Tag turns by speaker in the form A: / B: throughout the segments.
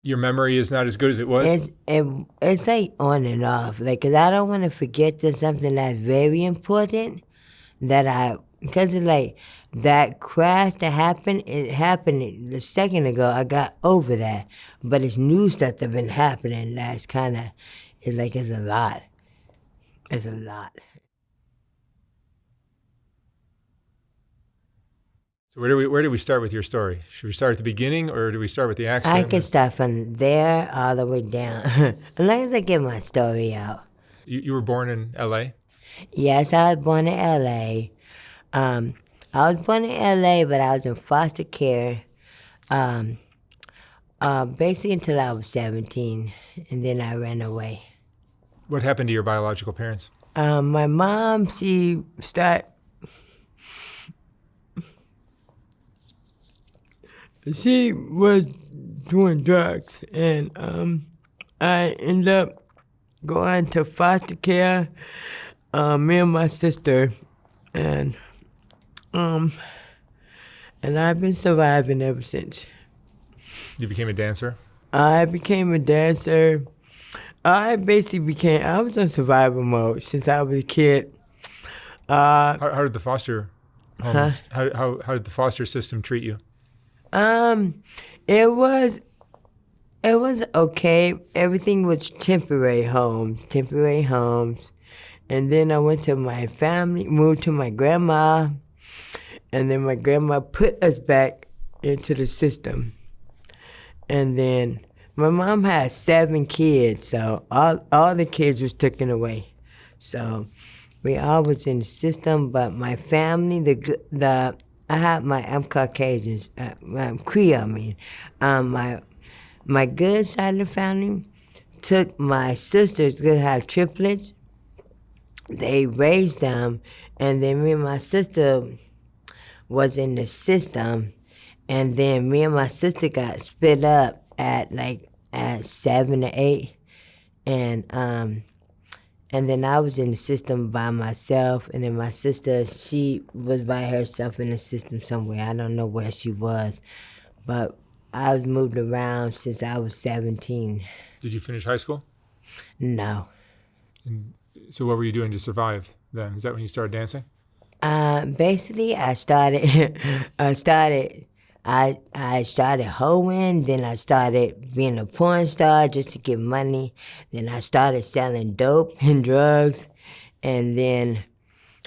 A: Your memory is not as good as it was?
B: It's like on and off. Like, 'cause I don't want to forget that something that's very important because it's like that crash that happened, it happened a second ago. I got over that. But it's new stuff that's been happening that's kind of, it's a lot. It's a lot.
A: So where do we start with your story? Should we start at the beginning, or do we start with the
B: I
A: accident?
B: can start from there all the way down. As long as I get my story out.
A: You were born in L.A.?
B: Yes, I was born in LA. Um, I was born in LA, but I was in foster care um, basically until I was 17, and then I ran away.
A: What happened to your biological parents?
B: My mom, she was doing drugs, and I ended up going to foster care. Me and my sister, and um, and I've been surviving ever since.
A: You became a dancer?
B: I became a dancer. I was on survival mode since I was a kid.
A: How did the foster
B: Huh?
A: homes, how did the foster system treat you?
B: Um, it was okay. Everything was temporary homes. And then I went to my family, moved to my grandma, and then my grandma put us back into the system. And then my mom had 7 kids, so all the kids was taken away. So we all was in the system, but my family, I'm Caucasian, I'm Creole. I mean, my good side of the family took my sisters, because I have triplets. They raised them, and then me and my sister was in the system, and then me and my sister got split up at 7 or 8, and then I was in the system by myself, and then my sister, she was by herself in the system somewhere. I don't know where she was, but I was moved around since I was 17.
A: Did you finish high school?
B: No.
A: And so what were you doing to survive then? Is that when you started dancing?
B: Basically, I started, I started hoeing. Then I started being a porn star just to get money. Then I started selling dope and drugs, and then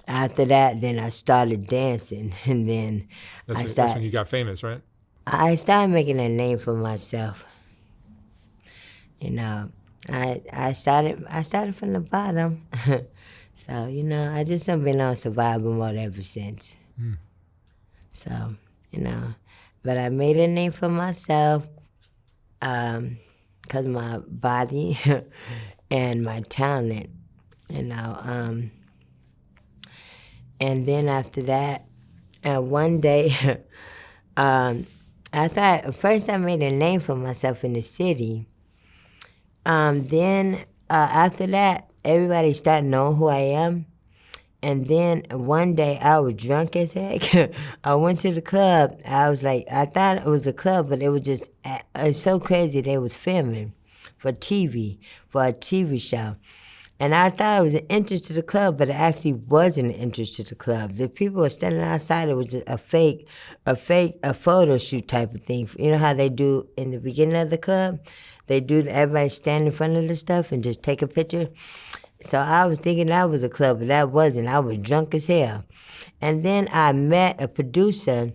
B: after that, then I started dancing, and then
A: That's when you got famous, right?
B: I started making a name for myself. You know, I started from the bottom. So, I just have been on survival mode ever since.
A: Mm.
B: So, but I made a name for myself, because my body and my talent, you know. And then after that, one day, I thought first I made a name for myself in the city. Then after that, everybody started knowing who I am. And then one day I was drunk as heck. I went to the club. I thought it was a club, but it's so crazy. They was filming for a TV show. And I thought it was an entrance to the club, but it actually wasn't an entrance to the club. The people were standing outside. It was just a photo shoot type of thing. You know how they do in the beginning of the club? Everybody stand in front of the stuff and just take a picture. So I was thinking that was a club, but that wasn't. I was drunk as hell. And then I met a producer.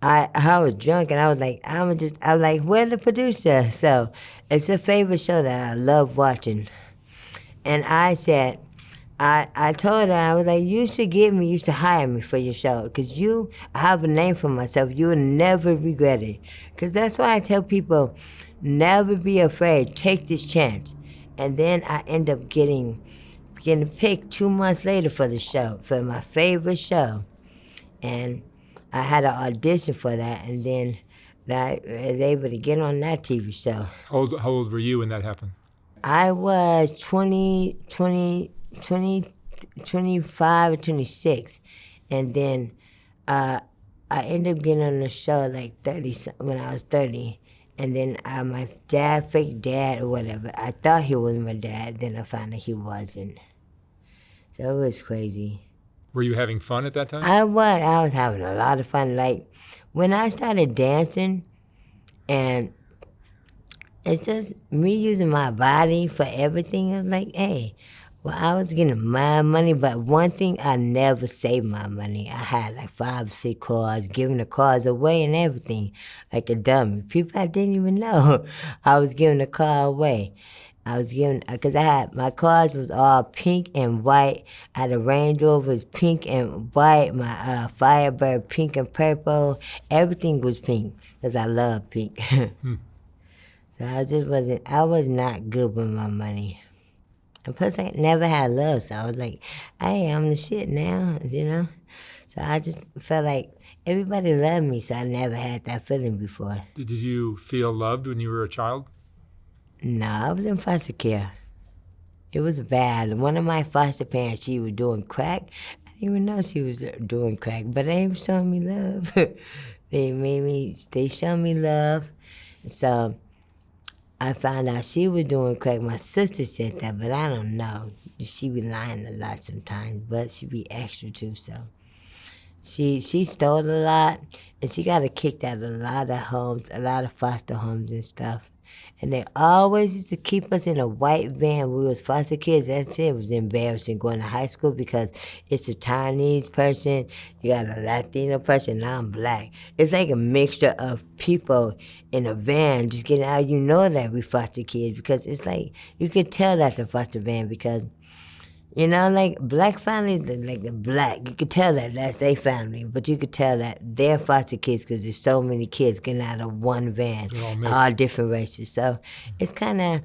B: I was drunk, and I was like, where's the producer? So it's a favorite show that I love watching. And I said, I told her, I was like, you should hire me for your show, because I have a name for myself. You will never regret it. Because that's why I tell people, never be afraid, take this chance. And then I end up getting picked 2 months later for the show, for my favorite show. And I had an audition for that, and then I was able to get on that TV show.
A: How old were you when that happened?
B: I was 25 or 26. And then I ended up getting on the show like 30, when I was 30. And then my dad, fake dad or whatever, I thought he was my dad. Then I found out he wasn't. So it was crazy.
A: Were you having fun at that time?
B: I was having a lot of fun. Like, when I started dancing, and it's just me using my body for everything. I was like, hey, well, I was getting my money, but one thing, I never saved my money. I had like 5 or 6 cars, giving the cars away and everything, like a dummy. People I didn't even know I was giving the car away. I was giving, because my cars was all pink and white. I had a Range Rover was pink and white. My Firebird pink and purple. Everything was pink, because I love pink. So I was not good with my money. And plus, I never had love, so I was like, hey, I'm the shit now, you know? So I just felt like everybody loved me, so I never had that feeling before.
A: Did you feel loved when you were a child?
B: No, I was in foster care. It was bad. One of my foster parents, she was doing crack. I didn't even know she was doing crack, but they showed me love. They showed me love. So I found out she was doing crack. My sister said that, but I don't know. She be lying a lot sometimes, but she be extra too, so. She stole a lot, and she got kicked out of a lot of homes, a lot of foster homes and stuff. And they always used to keep us in a white van. We was foster kids. That's it. It was embarrassing going to high school because it's a Chinese person, you got a Latino person, and I'm black. It's like a mixture of people in a van just getting out. You know that we foster kids because it's like, you could tell that's a foster van because, you know, like black families, like the black, you could tell that that's their family, but you could tell that they're foster kids because there's so many kids getting out of one van, all different races. So it kind of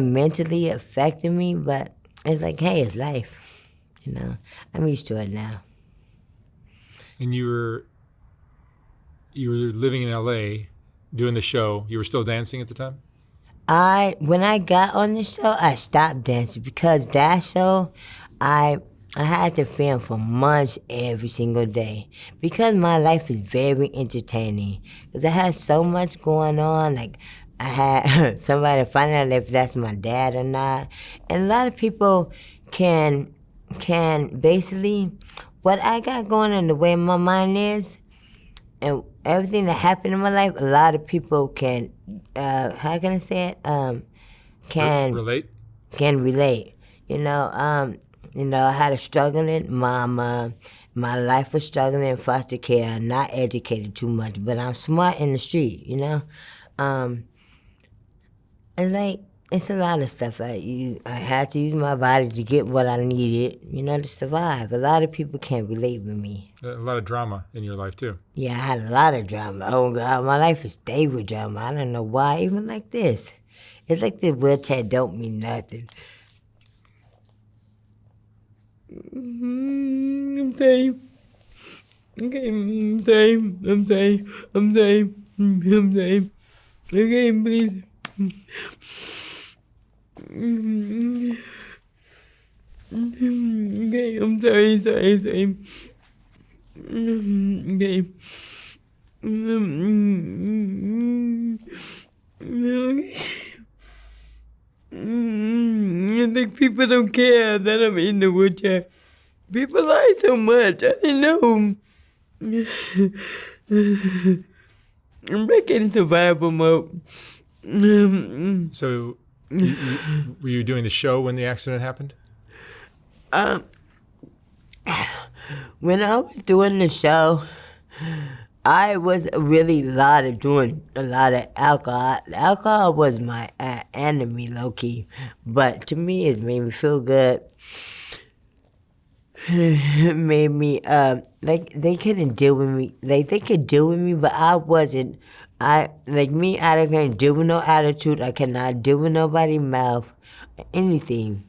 B: mentally affected me, but it's like, hey, it's life, you know. I'm used to it now.
A: And you were living in LA, doing the show. You were still dancing at the time?
B: When I got on the show, I stopped dancing because that show, I had to film for months every single day because my life is very entertaining. Because I had so much going on, like I had somebody find out if that's my dad or not, and a lot of people can basically, what I got going on, the way my mind is, and everything that happened in my life, a lot of people can, how can I say it?
A: Relate?
B: Can relate. You know, I had a struggling mama. My life was struggling in foster care. Not educated too much, but I'm smart in the street, you know? And like, it's a lot of stuff. I had to use my body to get what I needed, you know, to survive. A lot of people can't relate with me.
A: A lot of drama in your life, too.
B: Yeah, I had a lot of drama. Oh, God, my life is stayed with drama. I don't know why, even like this. It's like the wheelchair don't mean nothing. I'm safe. Okay, I'm safe. I'm safe. I'm safe. I'm safe. Okay, please. Okay, I'm sorry. Okay. I think people don't care that I'm in the wheelchair. People lie so much. I didn't know. I'm back in survival mode.
A: So, were you doing the show when the accident happened?
B: When I was doing the show, I was really doing a lot of alcohol. Alcohol was my enemy, low-key. But to me, it made me feel good. It made me, like, they couldn't deal with me. Like, they could deal with me, but I wasn't. I can't deal with no attitude. I cannot deal with nobody's mouth, anything.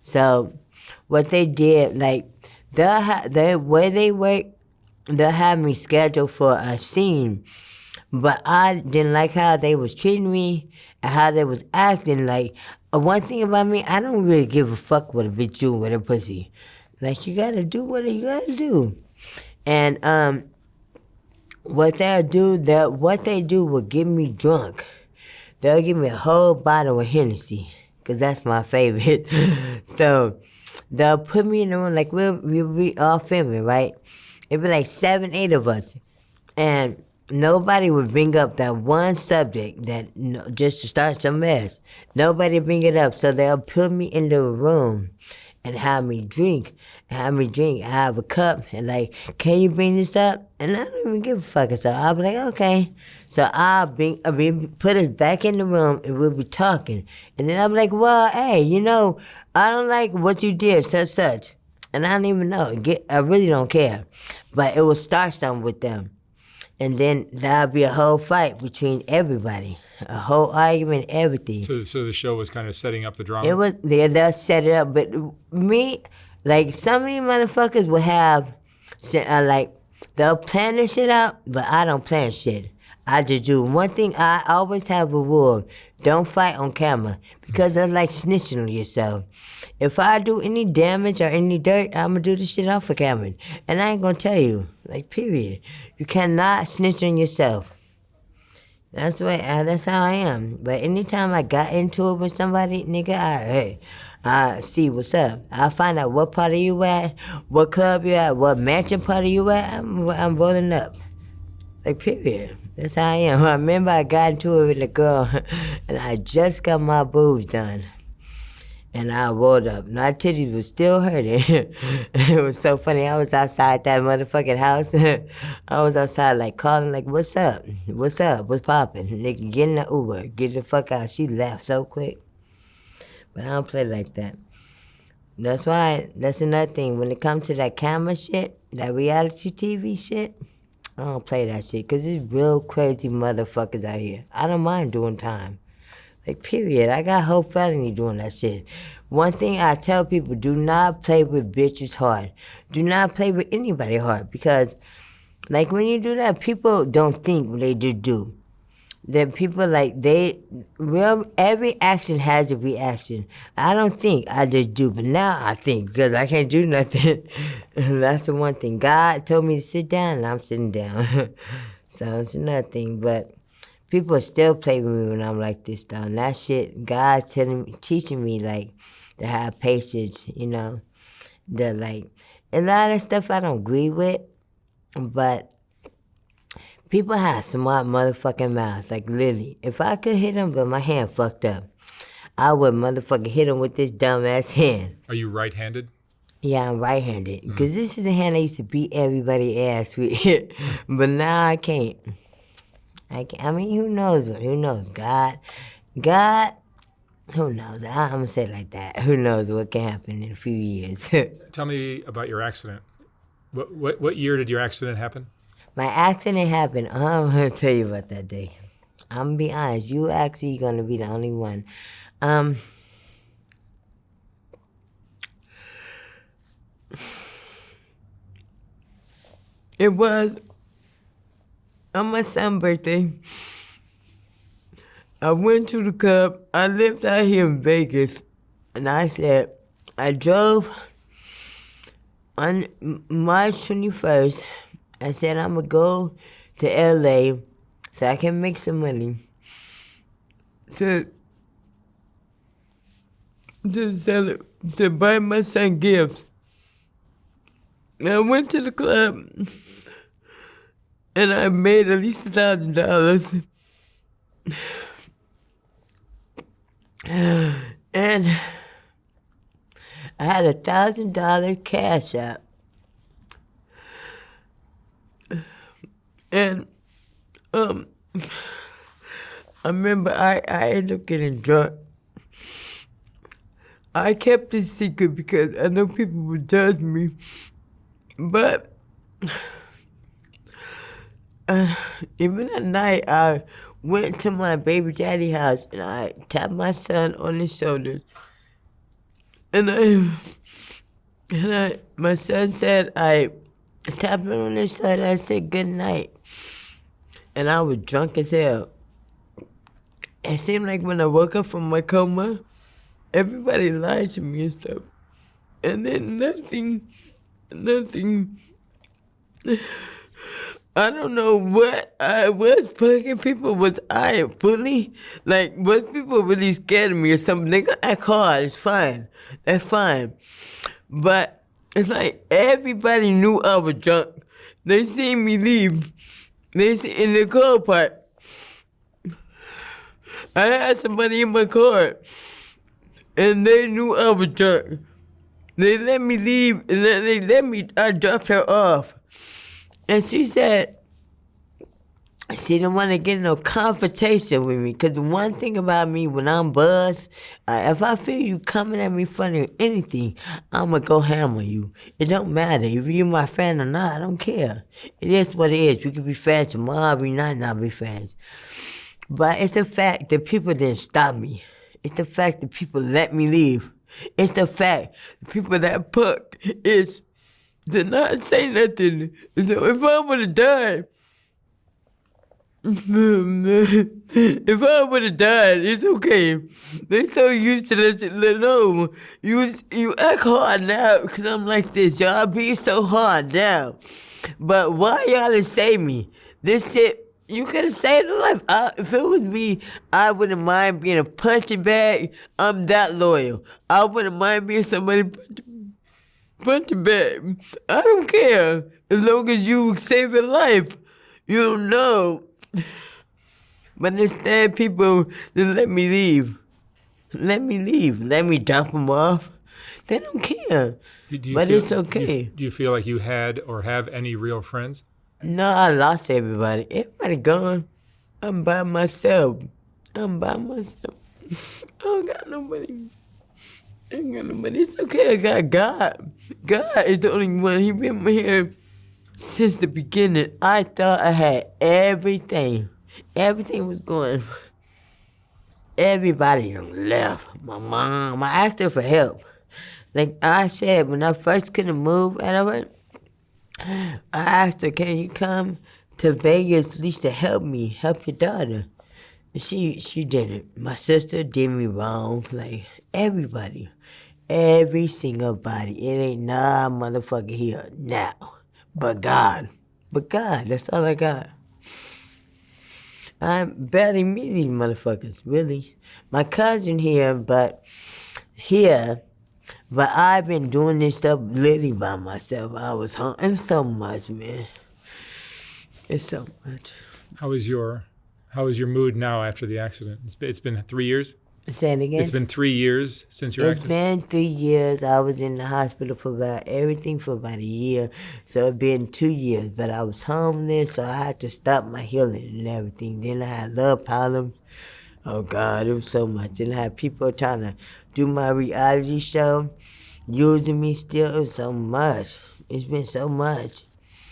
B: So, what they did, like, they'll have me scheduled for a scene, but I didn't like how they was treating me and how they was acting. Like, one thing about me, I don't really give a fuck what a bitch do with her pussy. Like, you gotta do what you gotta do. And What they do will get me drunk. They'll give me a whole bottle of Hennessy, because that's my favorite. So they'll put me in the room, like we'll be all filming, right? It'd be like 7, 8 of us. And nobody would bring up that one subject that just to start some mess. Nobody bring it up. So they'll put me in the room and have me drink. I have a cup and like, can you bring this up? And I don't even give a fuck. So I'll be like, okay. So I'll put us back in the room and we'll be talking. And then I'll be like, well, hey, I don't like what you did, such. And I don't even know. I really don't care. But it will start something with them. And then there'll be a whole fight between everybody, a whole argument, everything.
A: So the show was kind of setting up the drama?
B: They'll set it up. But me, like, some of these motherfuckers will have, they'll plan this shit out, but I don't plan shit. I just do one thing. I always have a rule: don't fight on camera, because that's like snitching on yourself. If I do any damage or any dirt, I'm gonna do this shit off of camera, and I ain't gonna tell you. Like, period. You cannot snitch on yourself. That's how I am. But anytime I got into it with somebody, nigga, I see what's up. I find out what part of you at, what club you at, what mansion part of you at. I'm rolling up. Like, period. That's how I am. I remember I got into it with a girl, and I just got my boobs done. And I rolled up. My titties was still hurting. It was so funny. I was outside that motherfucking house. I was outside, like, calling, like, what's up? What's up? What's poppin'? Nigga, get in the Uber. Get the fuck out. She left so quick. But I don't play like that. That's another thing. When it comes to that camera shit, that reality TV shit, I don't play that shit, because there's real crazy motherfuckers out here. I don't mind doing time. Like, period. I got a whole felony doing that shit. One thing I tell people, do not play with bitches' heart. Do not play with anybody's heart, because, like, when you do that, people don't think what they do. Then people, like, every action has a reaction. I don't think, I just do. But now I think, because I can't do nothing. That's the one thing. God told me to sit down, and I'm sitting down. So it's another thing. But people still play with me when I'm like this, though. And that shit, God's teaching me, like, to have patience, that, like, a lot of stuff I don't agree with, but people have smart motherfucking mouths, like Lily. If I could hit him, but my hand fucked up, I would motherfucking hit him with this dumbass hand.
A: Are you right-handed?
B: Yeah, I'm right-handed. Because this is the hand I used to beat everybody's ass with. But now I can't. I mean, who knows? Who knows? God, who knows? I'm going to say it like that. Who knows what can happen in a few years.
A: Tell me about your accident. What year did your accident happen?
B: My accident happened. I'm going to tell you about that day. I'm going to be honest. You actually going to be the only one. It was on my son's birthday. I went to the club. I lived out here in Vegas. And I drove on March 21st. I said, I'm going to go to LA so I can make some money to sell it, to buy my son gifts. And I went to the club and I made at least $1,000. And I had $1,000 cash out. And I remember I ended up getting drunk. I kept this secret because I know people would judge me. But even at night, I went to my baby daddy's house and I tapped my son on his shoulders. And my son said, I tapped him on his shoulder. I said, good night. And I was drunk as hell. It seemed like when I woke up from my coma, everybody lied to me and stuff. And then nothing
C: I don't know what I was putting people. Was I a bully? Like, was people really scared of me or something? They gonna act hard. It's fine. That's fine. But it's like everybody knew I was drunk. They seen me leave. They see in the car park. I had somebody in my car, and they knew I was drunk. They let me leave, and then they let me. I dropped her off. And she said she didn't want to get in no confrontation with me. Because the one thing about me, when I'm buzzed, if I feel you coming at me funny or anything, I'm going to go ham on you. It don't matter. If you're my friend or not, I don't care. It is what it is. We could be friends tomorrow, we not be friends. But it's the fact that people didn't stop me. It's the fact that people let me leave. It's the fact the people that put is did not say nothing. So if I would have died, if I would have died, it's okay. They so used to that shit. No, you act hard now because I'm like this. Y'all be so hard now. But why y'all didn't save me? This shit, you could have saved a life. If it was me, I wouldn't mind being a punching bag. I'm that loyal. I wouldn't mind being somebody punching bag. I don't care. As long as you save a life. You don't know. But instead, people just let me leave. Let me leave. Let me drop them off. They don't care. It's okay.
A: Do you feel like you had or have any real friends?
C: No, I lost everybody. Everybody gone. I'm by myself. I don't got nobody. It's okay. I got God. God is the only one. He been here since the beginning. I thought I had everything. Everything was going. Everybody left. My mom. I asked her for help. Like I said, when I first couldn't move, I asked her, "Can you come to Vegas at least to help me, help your daughter?" She didn't. My sister did me wrong. Like everybody, every single body. It ain't nah motherfucker here now, but God, that's all I got. I barely meet these motherfuckers, really. My cousin here, but I've been doing this stuff literally by myself. I was home. It's so much, man. It's so much.
A: How is your mood now after the accident? It's been 3 years?
B: Say it again?
A: It's been 3 years since your accident?
B: It's been 3 years. I was in the hospital for about a year. So it's been 2 years. But I was homeless, so I had to stop my healing and everything. Then I had love problems. Oh, God, it was so much. And I had people trying to do my reality show, using me still. It was so much. It's been so much.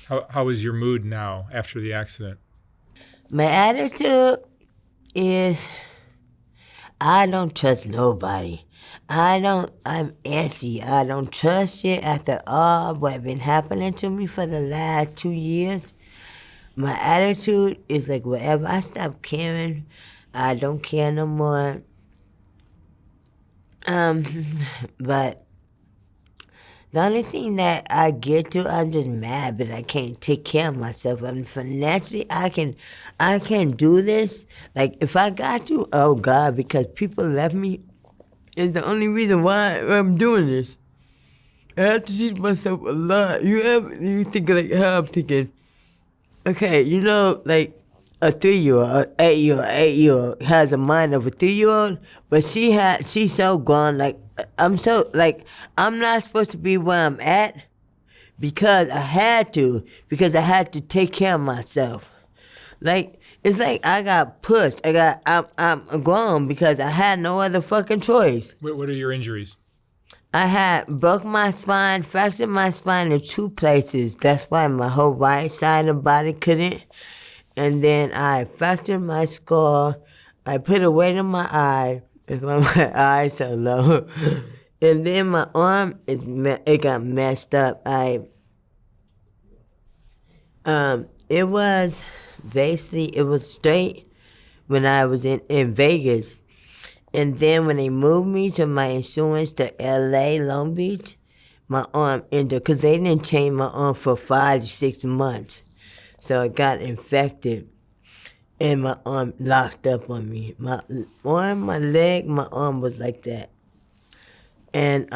A: How is your mood now after the accident?
B: My attitude is I don't trust nobody. I'm antsy. I don't trust shit after all what been happening to me for the last 2 years. My attitude is like whatever. I stopped caring. I don't care no more. But the only thing that I get to, I'm just mad, but I can't take care of myself. I mean, financially, I can do this. Like, if I got to, oh God, because people left me, is the only reason why I'm doing this. I have to teach myself a lot. You think like how I'm thinking. Okay, you know, like a 3-year-old, 8-year-old has a mind of a 3-year-old, but she's so gone. Like I'm not supposed to be where I'm at because I had to take care of myself. Like it's like I got pushed. I'm grown because I had no other fucking choice.
A: What are your injuries?
B: I had broke my spine, fractured my spine in 2 places. That's why my whole right side of the body couldn't. And then I fractured my skull. I put a weight in my eye. It's why my eye's so low. And then my arm it got messed up. It was straight when I was in Vegas. And then when they moved me to my insurance to LA, Long Beach, my arm ended, because they didn't change my arm for 5 to 6 months. So it got infected, and my arm locked up on me. My arm, my leg, my arm was like that. And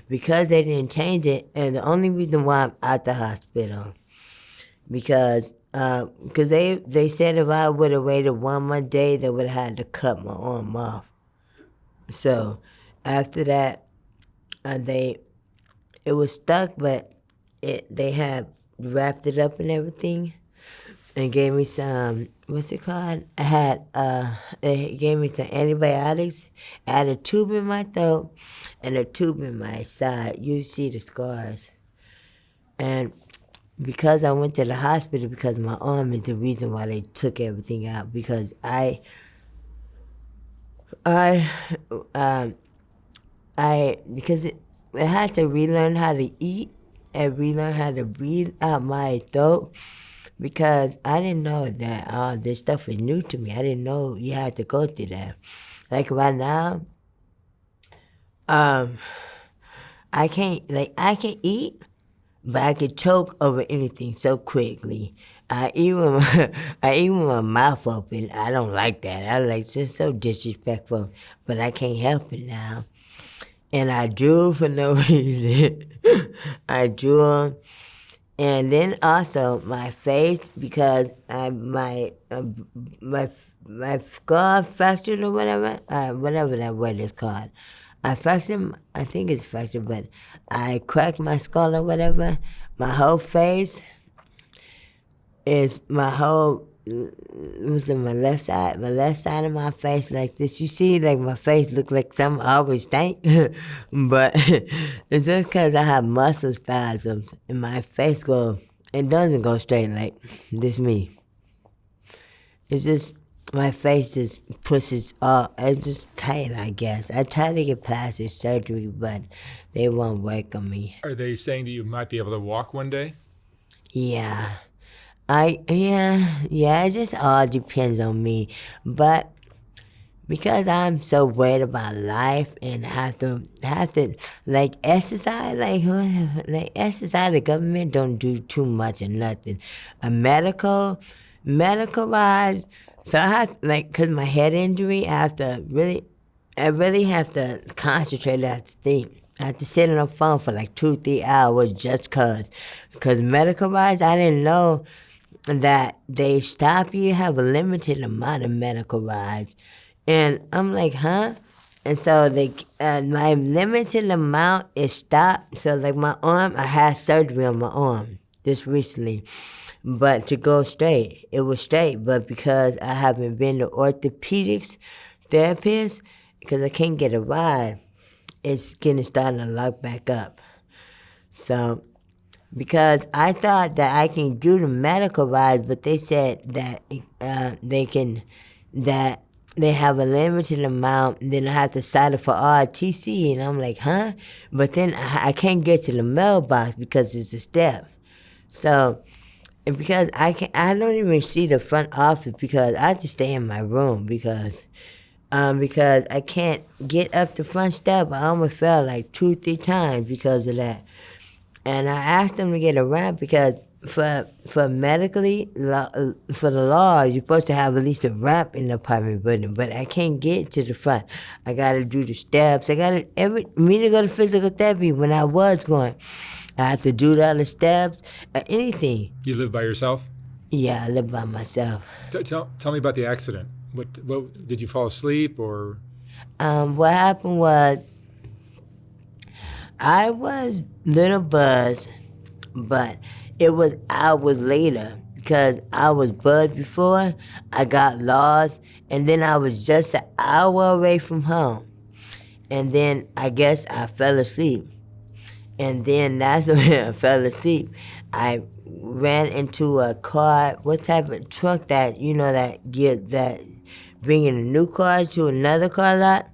B: because they didn't change it, and the only reason why I'm at the hospital, because they said if I would have waited 1 more day, they would have had to cut my arm off. So after that, it was stuck, but they had wrapped it up and everything, and gave me some, what's it called? They gave me some antibiotics. I had a tube in my throat and a tube in my side. You see the scars. And because I went to the hospital, because my arm is the reason why they took everything out, because because it had to relearn how to eat and relearn how to breathe out my throat, because I didn't know that all this stuff was new to me. I didn't know you had to go through that. Like right now, I can eat, but I can choke over anything so quickly. I eat with my mouth open. I don't like that. I like just so disrespectful, but I can't help it now. And I drew for no reason. I drew, and then also my face, because my skull fractured or whatever that word is called. I think it's fractured, but I cracked my skull or whatever. My whole face is was in my left side of my face like this. You see, like my face look like something I always think, but it's just because I have muscle spasms and my face it doesn't go straight like this me. It's just, my face just pushes up. It's just tight, I guess. I tried to get plastic surgery, but they won't work on me.
A: Are they saying that you might be able to walk one day?
B: Yeah. It just all depends on me. But because I'm so worried about life and have to like exercise, like exercise, the government don't do too much or nothing. A medical wise, so I have cause my head injury, I really have to concentrate. I have to think. I have to sit on the phone for like 2-3 hours just cause medical wise, I didn't know that they stop you, have a limited amount of medical rides. And I'm like, huh? And so my limited amount is stopped. So like my arm, I had surgery on my arm just recently. But to go straight, it was straight. But because I haven't been to orthopedics therapist, because I can't get a ride, it's starting to lock back up. So because I thought that I can do the medical rides, but they said that they have a limited amount, and then I have to sign up for RTC, and I'm like, huh? But then I can't get to the mailbox because it's a step. So, and because I don't even see the front office, because I just stay in my room because I can't get up the front step. I almost fell like 2-3 times because of that. And I asked them to get a ramp because for medically, for the law, you're supposed to have at least a ramp in the apartment building. But I can't get to the front. I got to do the steps. Me to go to physical therapy when I was going, I have to do all the steps, anything.
A: You live by yourself?
B: Yeah, I live by myself.
A: Tell me about the accident. What did you fall asleep or?
B: What happened was, I was little buzzed, but it was hours later because I was buzzed before, I got lost, and then I was just an hour away from home. And then I guess I fell asleep. And then that's when I fell asleep. I ran into a car, what type of truck that bringing a new car to another car lot?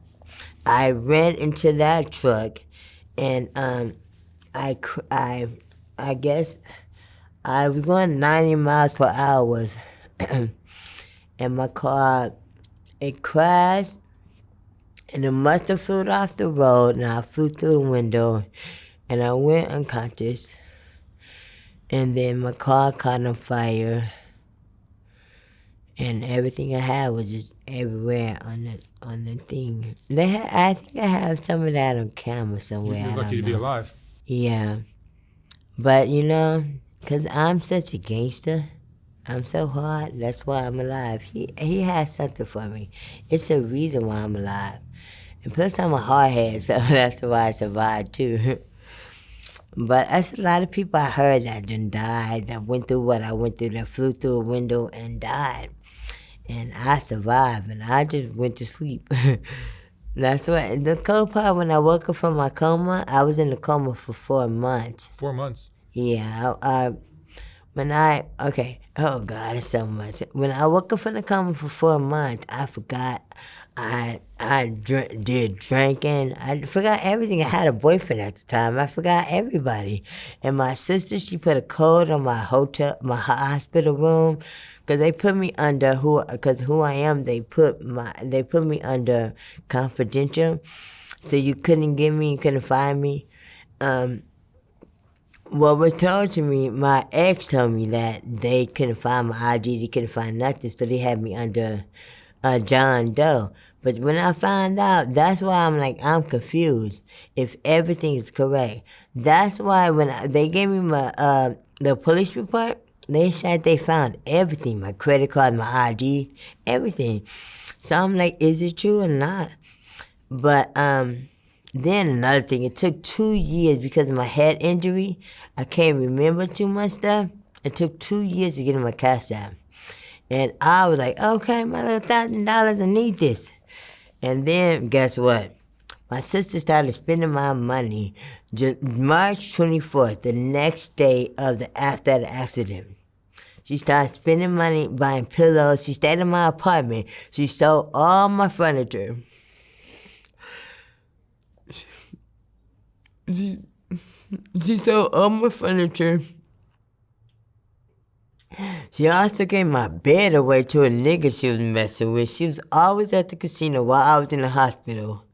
B: I ran into that truck. And I guess I was going 90 miles per hour, and my car, it crashed, and it must have flew off the road, and I flew through the window, and I went unconscious. And then my car caught on fire. And everything I had was just everywhere on the thing. I think I have some of that on camera somewhere.
A: You're
B: I
A: lucky to
B: don't
A: be
B: know.
A: alive.
B: Yeah. But, 'cause I'm such a gangster, I'm so hard, that's why I'm alive. He has something for me. It's a reason why I'm alive. And plus I'm a hardhead, so that's why I survived too. But that's a lot of people I heard that done died, that went through what I went through, that flew through a window and died. And I survived, and I just went to sleep. That's what, the cold part, when I woke up from my coma, I was in a coma for 4 months.
A: 4 months.
B: Yeah, oh God, it's so much. When I woke up from the coma for 4 months, I forgot did drinking. I forgot everything. I had a boyfriend at the time. I forgot everybody. And my sister, she put a code on my hospital room, because they put me under who I am. They put me under confidential, so you couldn't get me, you couldn't find me. What was told to me, my ex told me that they couldn't find my ID, they couldn't find nothing, so they had me under John Doe. But when I found out, that's why I'm confused if everything is correct. That's why when they gave me my the police report, they said they found everything, my credit card, my ID, everything. So I'm like, is it true or not? But then another thing, it took 2 years because of my head injury. I can't remember too much stuff. It took 2 years to get in my cash app. And I was like, okay, my little $1,000, I need this. And then, guess what? My sister started spending my money March 24th, the next day after the accident. She started spending money buying pillows. She stayed in my apartment. She sold all my furniture. She sold all my furniture. She also gave my bed away to a nigga she was messing with. She was always at the casino while I was in the hospital.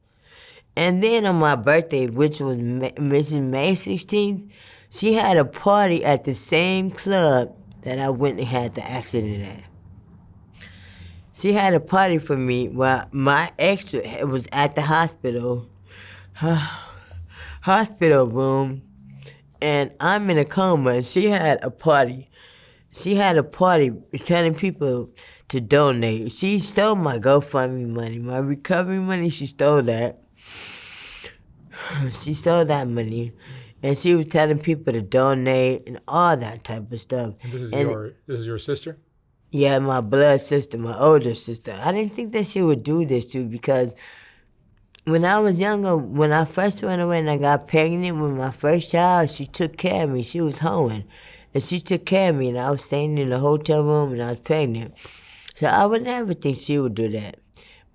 B: And then on my birthday, which was Mrs. May 16th, she had a party at the same club that I went and had the accident at. She had a party for me while my ex was at the hospital room, and I'm in a coma, and she had a party. She had a party telling people to donate. She stole my GoFundMe money, my recovery money, she stole that. She stole that money, and she was telling people to donate and all that type of stuff.
A: And this is your sister?
B: Yeah, my blood sister, my older sister. I didn't think that she would do this too, because when I was younger, when I first went away and I got pregnant with my first child, she took care of me. She was hoeing, and she took care of me, and I was staying in the hotel room and I was pregnant. So I would never think she would do that.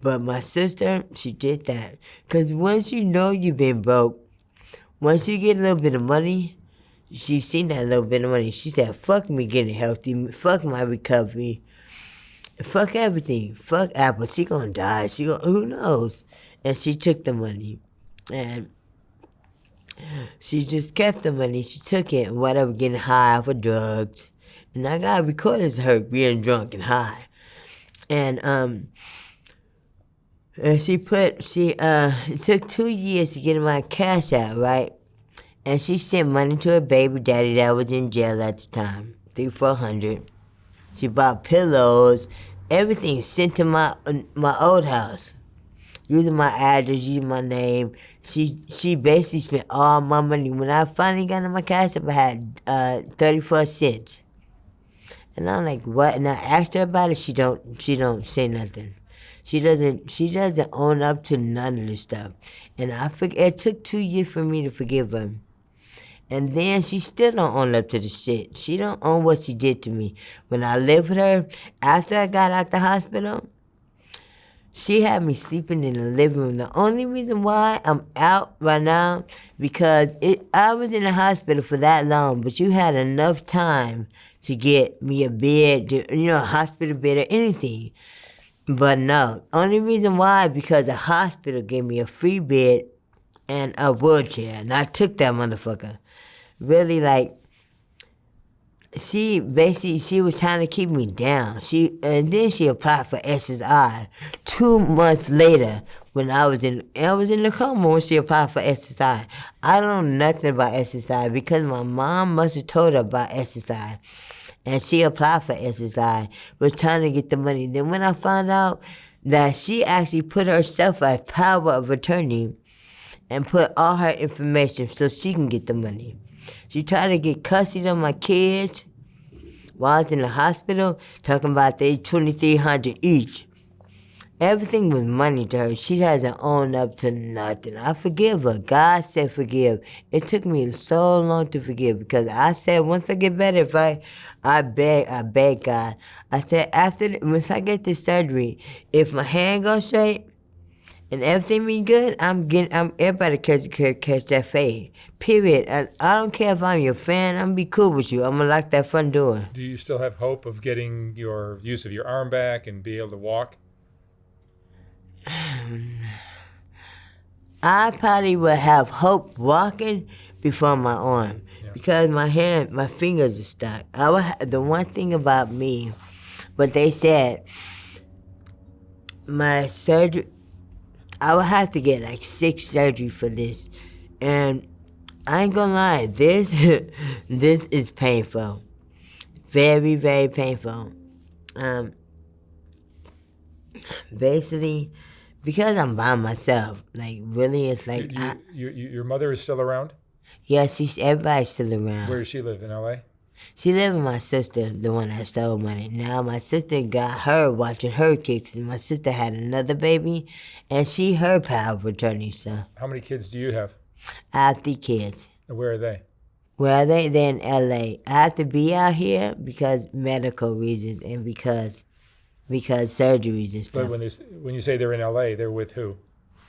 B: But my sister, she did that. Because once you know you've been broke, once you get a little bit of money, she seen that little bit of money. She said, fuck me getting healthy, fuck my recovery, fuck everything, fuck Apple. She gonna die, who knows? And she took the money. And she just kept the money. She took it and whatever, getting high for drugs. And I got recordings of her being drunk and high. And it took 2 years to get my cash out, right? And she sent money to her baby daddy that was in jail at the time, $300-400. She bought pillows, everything sent to my old house, using my address, using my name. She basically spent all my money. When I finally got in my cash app, I had 34 cents. And I'm like, what? And I asked her about it. She don't say nothing. She doesn't own up to none of this stuff. And it took 2 years for me to forgive her. And then she still don't own up to the shit. She don't own what she did to me. When I lived with her, after I got out the hospital, she had me sleeping in the living room. The only reason why I'm out right now, because I was in the hospital for that long, but you had enough time to get me a bed, a hospital bed or anything. But no, only reason why, because the hospital gave me a free bed and a wheelchair, and I took that motherfucker. Really, she was trying to keep me down. And then she applied for SSI 2 months later when I was in the coma when she applied for SSI. I don't know nothing about SSI because my mom must have told her about SSI. And she applied for SSI, was trying to get the money. Then when I found out that she actually put herself as power of attorney and put all her information so she can get the money. She tried to get custody of my kids while I was in the hospital, talking about they $2,300 each. Everything was money to her. She hasn't owned up to nothing. I forgive her. God said forgive. It took me so long to forgive because I said once I get better, if I beg God. I said once I get this surgery, if my hand goes straight and everything be good, everybody catch that fade. Period. I don't care if I'm your fan. I'm gonna be cool with you. I'm gonna lock that front door.
A: Do you still have hope of getting your use of your arm back and be able to walk?
B: I probably would have hope walking before my arm because my fingers are stuck. The one thing about me, but they said my surgery, I would have to get like 6 surgery for this, and I ain't gonna lie, this is painful, very very painful. Basically. Because I'm by myself, like really, it's like
A: your mother is still around?
B: Yeah, everybody's still around.
A: Where does she live? In L.A.?
B: She live with my sister, the one that stole money. Now my sister got her watching her kids, and my sister had another baby, and she her power of attorney. So
A: how many kids do you have?
B: I have 3 kids.
A: And where are they?
B: Where are they? They're in L.A. I have to be out here because medical reasons and because surgeries and stuff.
A: But when you say they're in L.A., they're with who?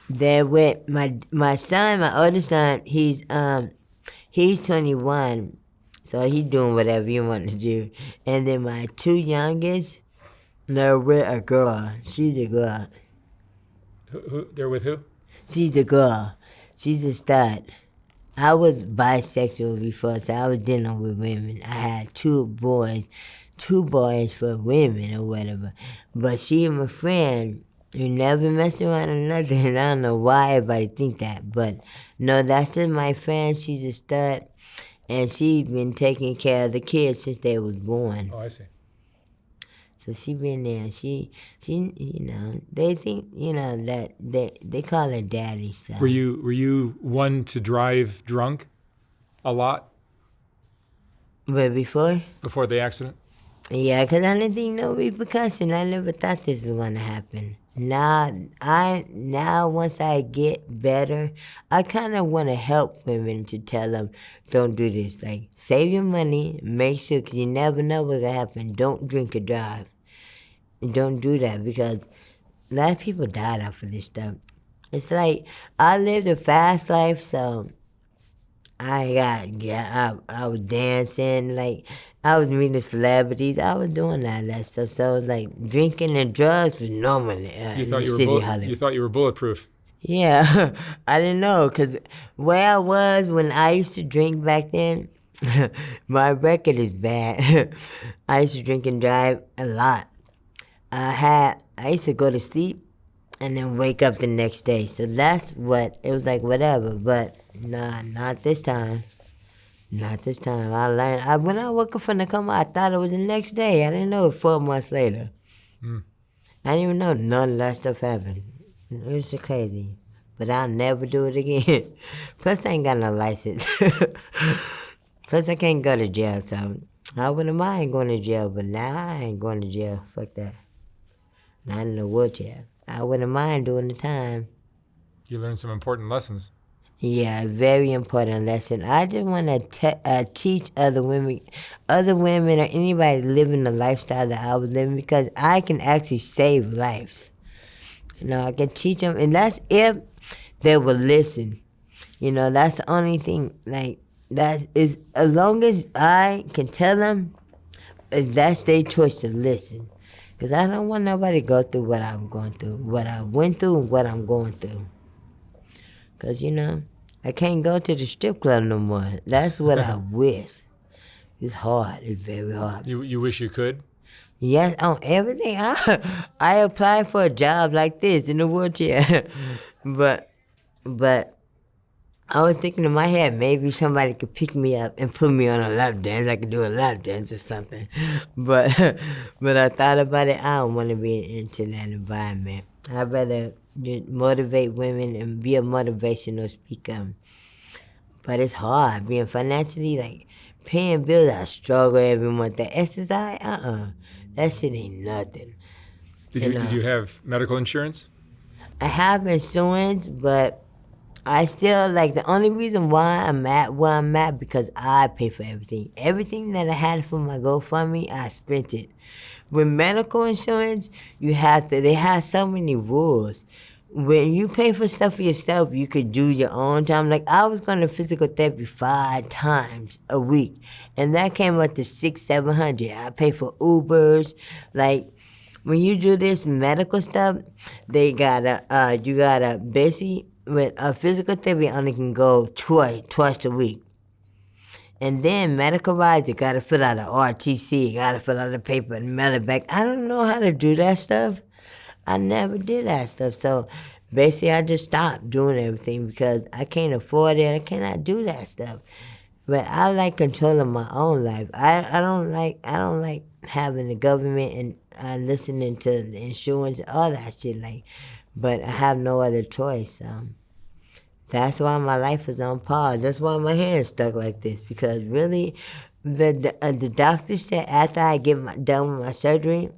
B: They're with my son, my oldest son. He's 21, so he's doing whatever he want to do. And then my 2 youngest, they're with a girl. She's a girl.
A: Who? They're with who?
B: She's a girl. She's a stud. I was bisexual before, so I was dealing with women. I had 2 boys for women or whatever. But she and my friend, who never messed around or nothing, and I don't know why everybody think that. But no, that's just my friend. She's a stud. And she's been taking care of the kids since they was born.
A: Oh, I see.
B: So she been there. She they think, that they call her daddy. So.
A: Were you one to drive drunk a lot?
B: But before?
A: Before the accident?
B: Yeah, because I didn't think no repercussion. I never thought this was going to happen. Now, once I get better, I kind of want to help women to tell them, don't do this. Like, save your money, make sure, because you never know what's going to happen. Don't drink or drive. Don't do that, because a lot of people died off of this stuff. It's like, I lived a fast life, so I was dancing, like, I was meeting celebrities. I was doing all that stuff. So it was like drinking and drugs was normal in the city of Hollywood.
A: You thought you were bulletproof?
B: Yeah, I didn't know, because where I was when I used to drink back then, my record is bad. I used to drink and drive a lot. I used to go to sleep and then wake up the next day. So that's what, it was like whatever, but nah, not this time. Not this time. I learned. When I woke up from the coma, I thought it was the next day. I didn't know it 4 months later. I didn't even know none of that stuff happened. It was so crazy. But I'll never do it again. Plus, I ain't got no license. Plus, I can't go to jail, so I wouldn't mind going to jail. But now I ain't going to jail. Fuck that. Not in a wheelchair. I wouldn't mind doing the time.
A: You learned some important lessons.
B: Yeah, very important lesson. I just want to teach other women or anybody living the lifestyle that I was living, because I can actually save lives. I can teach them, and that's if they will listen. That's the only thing. Like, as long as I can tell them, that's their choice to listen. Because I don't want nobody to go through what I'm going through, what I went through, and what I'm going through. Because, I can't go to the strip club no more. That's what I wish. It's hard. It's very hard.
A: You wish you could?
B: Yes, on everything. I applied for a job like this in a wheelchair, but I was thinking in my head maybe somebody could pick me up and put me on a lap dance. I could do a lap dance or something, but I thought about it. I don't want to be into that environment. I'd rather just motivate women and be a motivational speaker. But it's hard being financially, like, paying bills. I struggle every month. The exercise, that shit ain't nothing.
A: Did you have medical insurance?
B: I have insurance, but I still, like, the only reason why I'm at where I'm at because I pay for everything. Everything that I had for my GoFundMe, I spent it. With medical insurance, they have so many rules. When you pay for stuff for yourself, you could do your own time. Like, I was going to physical therapy 5 times a week, and that came up to $600-700. I pay for Ubers. Like, when you do this medical stuff, you gotta basically, with a physical therapy only can go twice a week. And then medical-wise, you gotta fill out an RTC, you gotta fill out a paper and mail it back. I don't know how to do that stuff. I never did that stuff. So basically I just stopped doing everything because I can't afford it. I cannot do that stuff. But I like controlling my own life. I don't like having the government and listening to the insurance, all that shit. Like, but I have no other choice. That's why my life is on pause. That's why my hair is stuck like this. Because really, the doctor said after I get done with my surgery,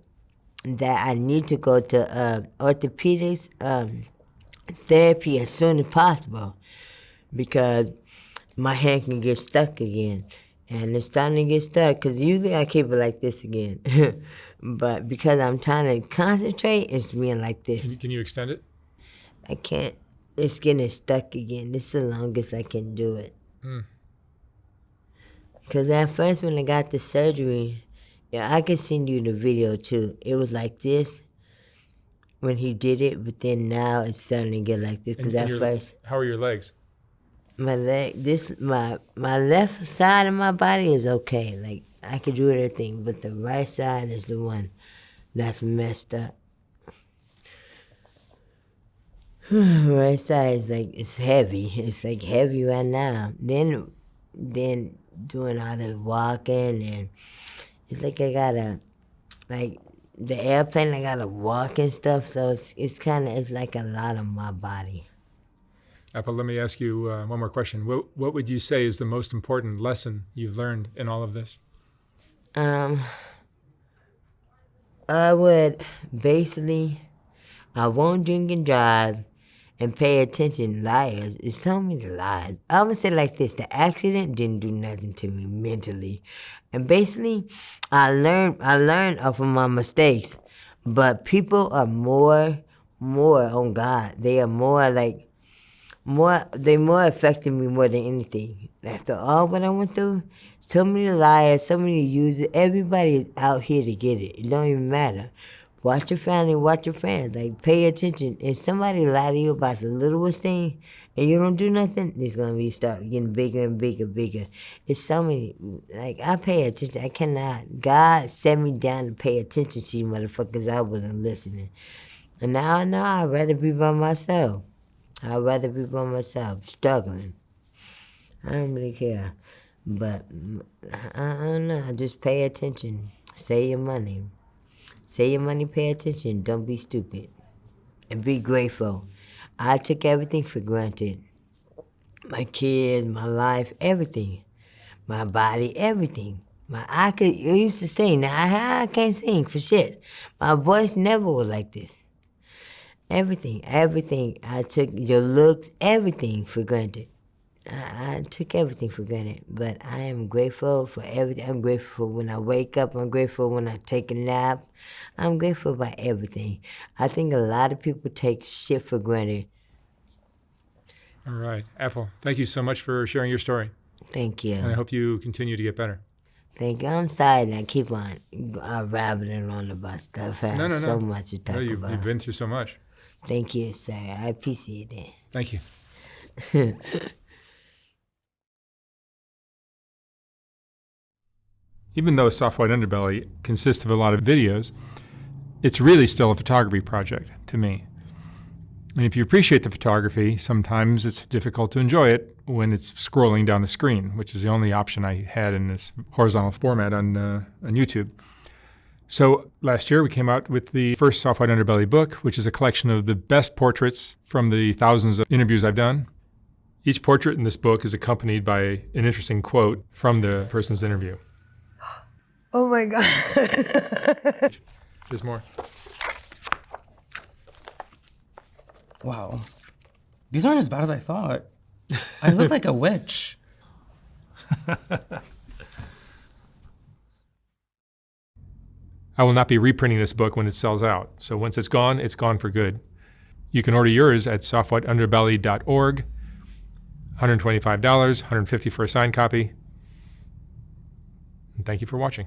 B: that I need to go to orthopedics therapy as soon as possible because my hand can get stuck again. And it's starting to get stuck because usually I keep it like this again. But because I'm trying to concentrate, it's being like this.
A: Can you extend it?
B: I can't. It's getting stuck again. This is the longest I can do it. Because at first when I got the surgery, yeah, I can send you the video too. It was like this when he did it, but then now it's starting to get like this. Because at first,
A: how are your legs?
B: my left side of my body is okay. Like, I can do everything, but the right side is the one that's messed up. Right side is like, it's heavy. It's like heavy right now. Then doing all the walking and it's like I gotta, like, the airplane, I gotta walk and stuff, so it's like a lot of my body.
A: Apple, let me ask you one more question. What would you say is the most important lesson you've learned in all of this?
B: I would basically, I won't drink and drive and pay attention. Liars, it's so many lies. I would say like this, the accident didn't do nothing to me mentally. And basically, I learned off of my mistakes. But people are more on God. They are more affecting me more than anything. After all what I went through, so many liars, so many users, everybody is out here to get it. It don't even matter. Watch your family, watch your friends. Like, pay attention. If somebody lie to you about the littlest thing and you don't do nothing, it's going to start getting bigger and bigger. It's so many. Like, I pay attention. I cannot. God set me down to pay attention to you motherfuckers. I wasn't listening. And now I know I'd rather be by myself. Struggling. I don't really care. But, I don't know. Just pay attention. Save your money. Save your money, pay attention, don't be stupid. And be grateful. I took everything for granted. My kids, my life, everything. My body, everything. I used to sing, now I can't sing for shit. My voice never was like this. Everything. I took your looks, everything for granted. I took everything for granted, but I am grateful for everything. I'm grateful when I wake up. I'm grateful when I take a nap. I'm grateful about everything. I think a lot of people take shit for granted.
A: All right. Apple, thank you so much for sharing your story.
B: Thank you.
A: And I hope you continue to get better.
B: Thank you. I'm sorry that I keep on rabbiting on about stuff. I have so much to talk about.
A: You've been through so much.
B: Thank you, sir. I appreciate it.
A: Thank you. Even though Soft White Underbelly consists of a lot of videos, it's really still a photography project to me. And if you appreciate the photography, sometimes it's difficult to enjoy it when it's scrolling down the screen, which is the only option I had in this horizontal format on YouTube. So last year we came out with the first Soft White Underbelly book, which is a collection of the best portraits from the thousands of interviews I've done. Each portrait in this book is accompanied by an interesting quote from the person's interview.
D: Oh my God.
A: There's more.
E: Wow. These aren't as bad as I thought. I look like a witch.
A: I will not be reprinting this book when it sells out. So once it's gone for good. You can order yours at softwhiteunderbelly.org. $125, $150 for a signed copy. And thank you for watching.